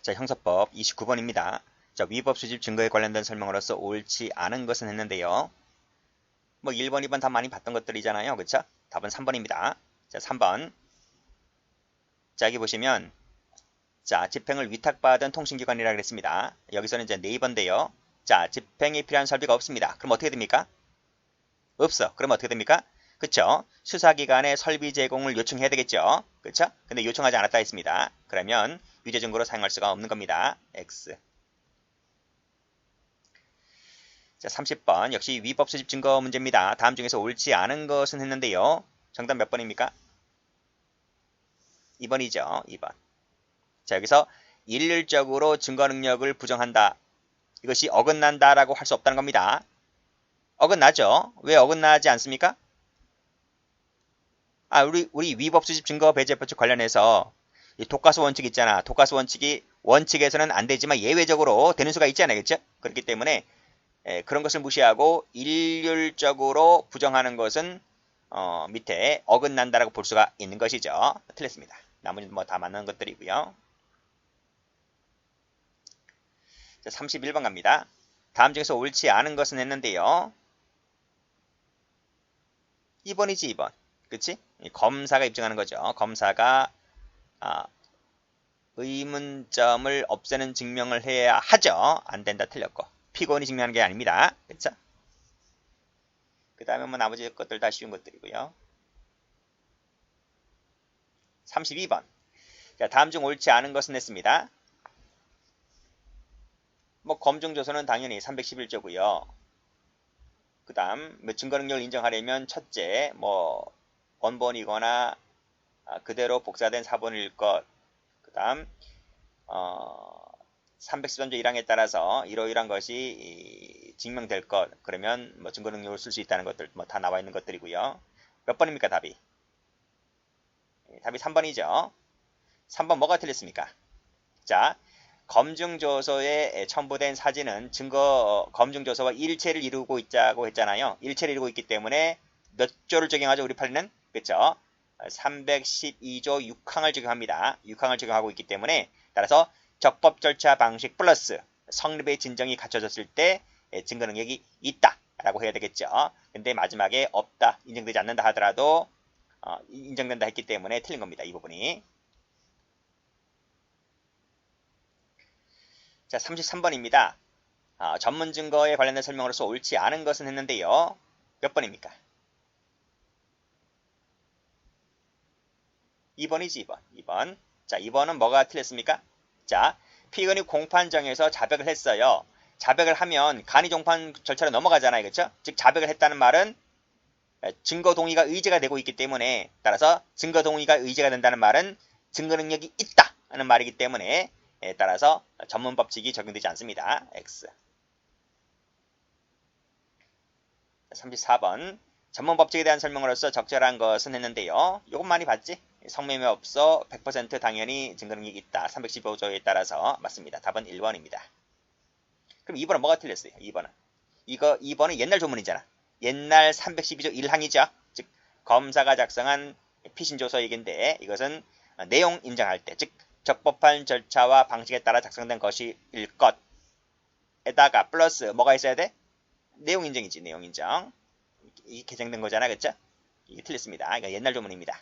자, 형사법 29번입니다. 자, 위법 수집 증거에 관련된 설명으로서 옳지 않은 것은 했는데요. 뭐 1번, 2번 다 많이 봤던 것들이잖아요. 그쵸? 답은 3번입니다. 자, 3번. 자, 여기 보시면 자, 집행을 위탁받은 통신기관이라 그랬습니다. 여기서는 이제 네이버인데요. 자, 집행에 필요한 설비가 없습니다. 그럼 어떻게 됩니까? 없어. 그럼 어떻게 됩니까? 그쵸? 수사기관에 설비 제공을 요청해야 되겠죠? 그쵸? 근데 요청하지 않았다 했습니다. 그러면 유죄 증거로 사용할 수가 없는 겁니다. X. 자, 30번. 역시 위법 수집 증거 문제입니다. 다음 중에서 옳지 않은 것은 했는데요. 정답 몇 번입니까? 2번이죠. 2번. 자, 여기서 일률적으로 증거 능력을 부정한다. 이것이 어긋난다라고 할 수 없다는 겁니다. 어긋나죠? 왜 어긋나지 않습니까? 우리 위법 수집 증거 배제법칙 관련해서 이 독과수 원칙 있잖아. 독과수 원칙이 원칙에서는 안 되지만 예외적으로 되는 수가 있잖아요. 그렇죠? 그렇기 때문에 그런 것을 무시하고 일률적으로 부정하는 것은 밑에 어긋난다라고 볼 수가 있는 것이죠. 틀렸습니다. 나머지는 뭐 다 맞는 것들이고요. 자, 31번 갑니다. 다음 중에서 옳지 않은 것은 했는데요. 2번이지 2번. 그치? 검사가 입증하는 거죠. 검사가 의문점을 없애는 증명을 해야 하죠. 안 된다 틀렸고. 피고인이 증명하는 게 아닙니다. 그쵸? 그 다음에 뭐 나머지 것들 다 쉬운 것들이고요. 32번. 자, 다음 중 옳지 않은 것은 했습니다. 뭐 검증조서는 당연히 311조고요. 그 다음 증거 능력을 인정하려면 첫째 뭐 원본이거나 그대로 복사된 사본일 것. 그 다음 313조 1항에 따라서 이러이러한 것이 증명될 것. 그러면 뭐 증거 능력을 쓸 수 있다는 것들 뭐 다 나와 있는 것들이고요. 몇 번입니까 답이? 답이 3번이죠. 3번 뭐가 틀렸습니까? 자, 검증조서에 첨부된 사진은 검증조서와 일체를 이루고 있자고 했잖아요. 일체를 이루고 있기 때문에 몇 조를 적용하죠? 우리 판례는? 그렇죠? 312조 6항을 적용합니다. 6항을 적용하고 있기 때문에 따라서 적법 절차 방식 플러스 성립의 진정이 갖춰졌을 때 증거 능력이 있다 라고 해야 되겠죠. 근데 마지막에 없다, 인정되지 않는다 하더라도 인정된다 했기 때문에 틀린 겁니다. 이 부분이. 자, 33번입니다. 전문 증거에 관련된 설명으로서 옳지 않은 것은 했는데요. 몇 번입니까? 2번이지 2번. 2번. 자, 2번은 뭐가 틀렸습니까? 자, 피의원이 공판정에서 자백을 했어요. 자백을 하면 간이종판 절차로 넘어가잖아요. 그렇죠? 즉 자백을 했다는 말은 증거 동의가 의제가 되고 있기 때문에 따라서 증거 동의가 의제가 된다는 말은 증거 능력이 있다 하는 말이기 때문에 따라서 전문 법칙이 적용되지 않습니다. X. 34번. 전문 법칙에 대한 설명으로서 적절한 것은 했는데요. 요건 많이 봤지? 성매매 없어 100% 당연히 증거 능력이 있다. 315조에 따라서 맞습니다. 답은 1번입니다. 그럼 2번은 뭐가 틀렸어요? 2번은. 2번은 옛날 조문이잖아. 옛날 312조 1항이죠. 즉 검사가 작성한 피신조서 얘기인데 이것은 내용 인정할 때, 즉 적법한 절차와 방식에 따라 작성된 것일 것에다가 플러스 뭐가 있어야 돼? 내용 인정이지. 내용 인정. 이게 개정된 거잖아. 그쵸? 이게 틀렸습니다. 이거 옛날 조문입니다.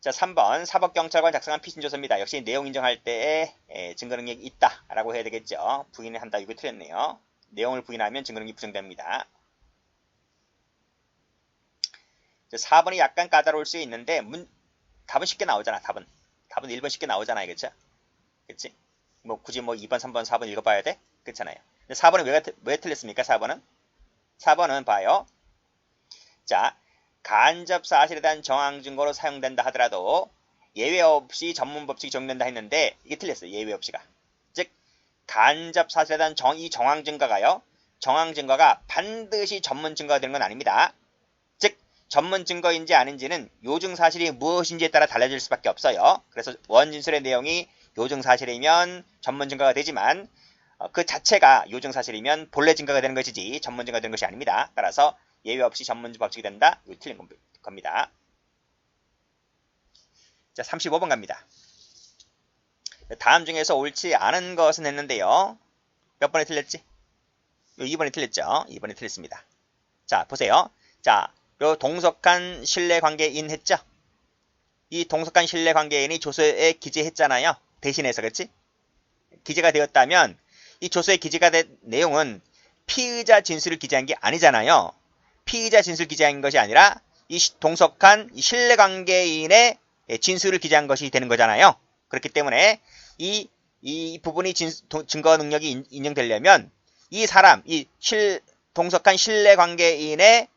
자, 3번 사법경찰관 작성한 피신조서입니다. 역시 내용 인정할 때에 증거 능력이 있다 라고 해야 되겠죠. 부인을 한다. 이거 틀렸네요. 내용을 부인하면 증거 능력이 부정됩니다. 자, 4번이 약간 까다로울 수 있는데 답은 쉽게 나오잖아. 답은 1번 쉽게 나오잖아요. 그쵸? 그치? 뭐 굳이 뭐 2번, 3번, 4번 읽어봐야 돼? 그렇잖아요. 근데 4번은 왜 틀렸습니까? 4번은 봐요. 자, 간접 사실에 대한 정황 증거로 사용된다 하더라도 예외 없이 전문 법칙이 적용된다 했는데 이게 틀렸어요. 예외 없이가. 즉 간접 사실에 대한 이 정황 증거가요. 정황 증거가 반드시 전문 증거가 되는 건 아닙니다. 즉 전문 증거인지 아닌지는 요증 사실이 무엇인지에 따라 달라질 수밖에 없어요. 그래서 원진술의 내용이 요증 사실이면 전문 증거가 되지만 그 자체가 요증 사실이면 본래 증거가 되는 것이지 전문 증거가 되는 것이 아닙니다. 따라서 예외 없이 전문 법칙이 된다. 이거 틀린 겁니다. 자, 35번 갑니다. 다음 중에서 옳지 않은 것은 했는데요. 몇 번에 틀렸지? 2번에 틀렸죠? 2번에 틀렸습니다. 자, 보세요. 자, 요 동석한 신뢰관계인 했죠? 이 동석한 신뢰관계인이 조서에 기재했잖아요. 대신해서, 그렇지? 기재가 되었다면 이 조서에 기재가 된 내용은 피의자 진술을 기재한 게 아니잖아요. 피의자 진술 기재한 것이 아니라 이 동석한 신뢰관계인의 진술을 기재한 것이 되는 거잖아요. 그렇기 때문에 이 부분이 증거 능력이 인정되려면 이 사람, 동석한 신뢰관계인의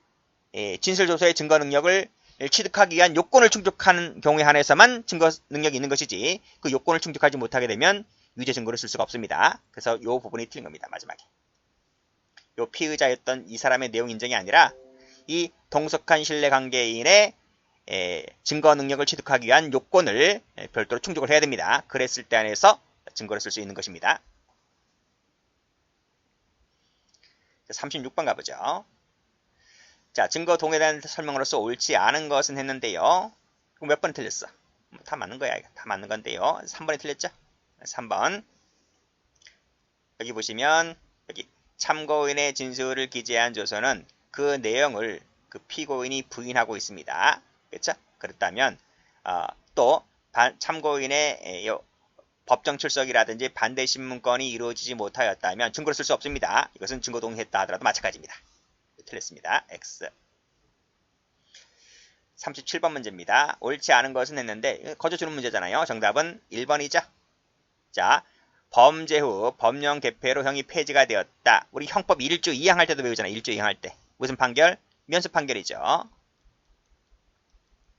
진술조서의 증거 능력을 취득하기 위한 요건을 충족하는 경우에 한해서만 증거 능력이 있는 것이지 그 요건을 충족하지 못하게 되면 유죄 증거를 쓸 수가 없습니다. 그래서 이 부분이 틀린 겁니다. 마지막에. 요 피의자였던 이 사람의 내용 인정이 아니라 이 동석한 신뢰관계인의 증거 능력을 취득하기 위한 요건을 별도로 충족을 해야 됩니다. 그랬을 때 안에서 증거를 쓸 수 있는 것입니다. 36번 가보죠. 자, 증거 동의에 대한 설명으로서 옳지 않은 것은 했는데요. 몇 번 틀렸어? 다 맞는 거야. 다 맞는 건데요. 3번에 틀렸죠? 3번. 여기 보시면 여기 참고인의 진술을 기재한 조서는 그 내용을 그 피고인이 부인하고 있습니다. 그렇죠? 그렇다면 또 참고인의 법정 출석이라든지 반대 신문권이 이루어지지 못하였다면 증거를 쓸 수 없습니다. 이것은 증거 동의했다 하더라도 마찬가지입니다. 틀렸습니다. X. 37번 문제입니다. 옳지 않은 것은 했는데 거저 주는 문제잖아요. 정답은 1번이죠. 자, 범죄 후 법령 개폐로 형이 폐지가 되었다. 우리 형법 1조 2항 할 때도 배우잖아요. 1조 2항 할 때. 무슨 판결? 면소 판결이죠.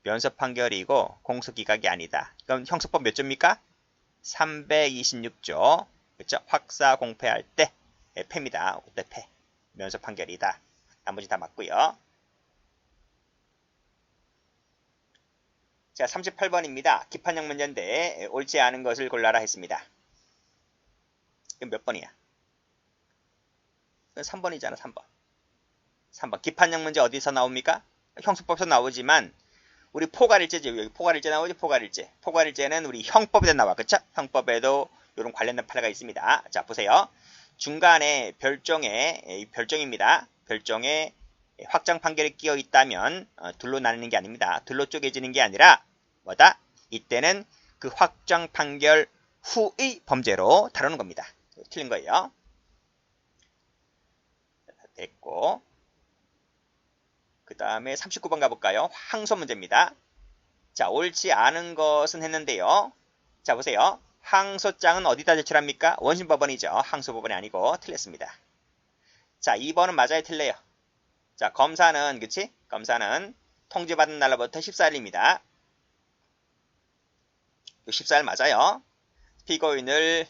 면소 판결이고 공소기각이 아니다. 그럼 형소법 몇 조입니까? 326조. 그렇죠? 확사 공패할 때 패입니다. 그때 패. 면소 판결이다. 나머지 다 맞고요. 자, 38번입니다. 기판형 문제인데 옳지 않은 것을 골라라 했습니다. 이건 몇 번이야? 3번이잖아. 3번. 3번. 기판형 문제 어디서 나옵니까? 형소법에서 나오지만 우리 포괄일제죠. 여기 포괄일제 나오지. 포괄일제. 포괄일제는 우리 형법에도 나와. 그쵸? 형법에도 이런 관련된 판례가 있습니다. 자, 보세요. 중간에 별종입니다. 별종에 확정 판결이 끼어 있다면 둘로 나뉘는 게 아닙니다. 둘로 쪼개지는 게 아니라 뭐다? 이때는 그 확정 판결 후의 범죄로 다루는 겁니다. 틀린 거예요. 됐고, 그 다음에 39번 가볼까요? 항소 문제입니다. 자, 옳지 않은 것은 했는데요. 자, 보세요. 항소장은 어디다 제출합니까? 원심법원이죠. 항소법원이 아니고 틀렸습니다. 자, 2번은 맞아요, 틀려요? 자, 검사는, 그치? 검사는 통지받은 날로부터 14일입니다. 14일 맞아요. 피고인을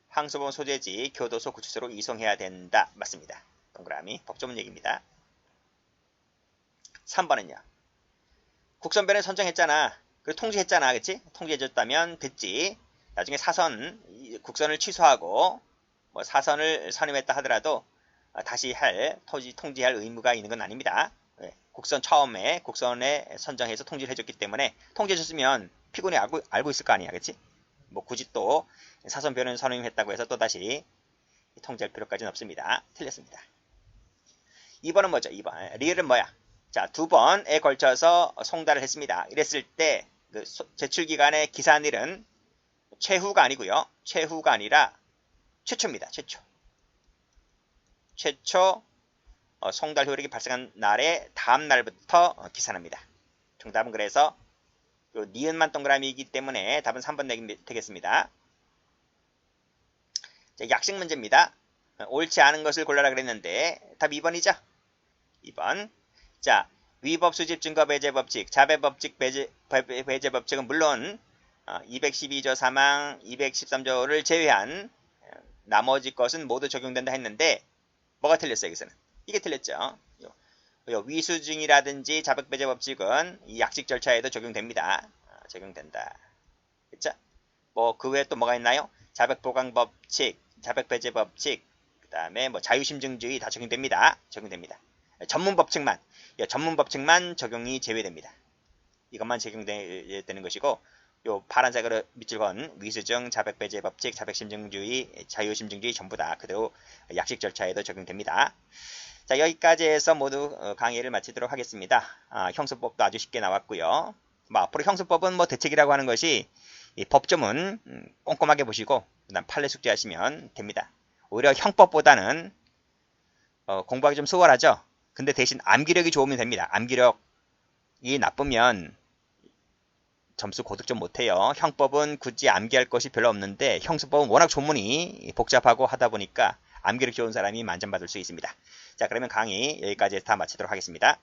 항소법원 소재지 교도소 구치소로 이송해야 된다. 맞습니다. 동그라미 법조문 얘기입니다. 3번은요. 국선변을 선정했잖아. 그리고 통지했잖아. 그치? 통지해줬다면 됐지. 나중에 국선을 취소하고 뭐 사선을 선임했다 하더라도 다시 통지할 의무가 있는 건 아닙니다. 처음에 국선에 선정해서 통지를 해줬기 때문에 통지해줬으면 피고인이 알고 있을 거 아니야. 그치? 뭐 굳이 또 사선 변호인 선임했다고 해서 또다시 통지할 필요까지는 없습니다. 틀렸습니다. 2번은 뭐죠? 2번. 리을은 뭐야? 자, 2번에 걸쳐서 송달을 했습니다. 이랬을 때 그 제출기간의 기산일은 최후가 아니고요. 최후가 아니라 최초입니다. 최초 송달 효력이 발생한 날의 다음 날부터 기산합니다. 정답은 그래서 요 니은만 동그라미이기 때문에 답은 3번 되겠습니다. 자, 약식 문제입니다. 옳지 않은 것을 골라라 그랬는데 답 2번이죠? 2번. 자, 위법 수집 증거 배제 법칙, 자배 법칙 배제 법칙은 물론 212조 사망, 213조를 제외한 나머지 것은 모두 적용된다 했는데 뭐가 틀렸어요? 여기서는 이게 틀렸죠. 위수증이라든지 자백 배제 법칙은 이 약식 절차에도 적용됩니다. 적용된다. 그쵸? 뭐 그 외에 또 뭐가 있나요? 자백 보강 법칙, 자백 배제 법칙, 그 다음에 뭐 자유심증주의 다 적용됩니다. 전문 법칙만 적용이 제외됩니다. 이것만 적용되는 것이고 요 파란색으로 밑줄 건 위수증, 자백배제 법칙, 자백심증주의, 자유심증주의 전부 다 그대로 약식 절차에도 적용됩니다. 자, 여기까지 해서 모두 강의를 마치도록 하겠습니다. 형수법도 아주 쉽게 나왔고요. 뭐 앞으로 형수법은 뭐 대책이라고 하는 것이 이 법조문 꼼꼼하게 보시고 그다음 판례 숙지하시면 됩니다. 오히려 형법보다는 공부하기 좀 수월하죠. 근데 대신 암기력이 좋으면 됩니다. 암기력이 나쁘면 점수 고득 좀 못해요. 형법은 굳이 암기할 것이 별로 없는데 형수법은 워낙 조문이 복잡하고 하다 보니까 암기력 좋은 사람이 만점받을 수 있습니다. 자, 그러면 강의 여기까지 다 마치도록 하겠습니다.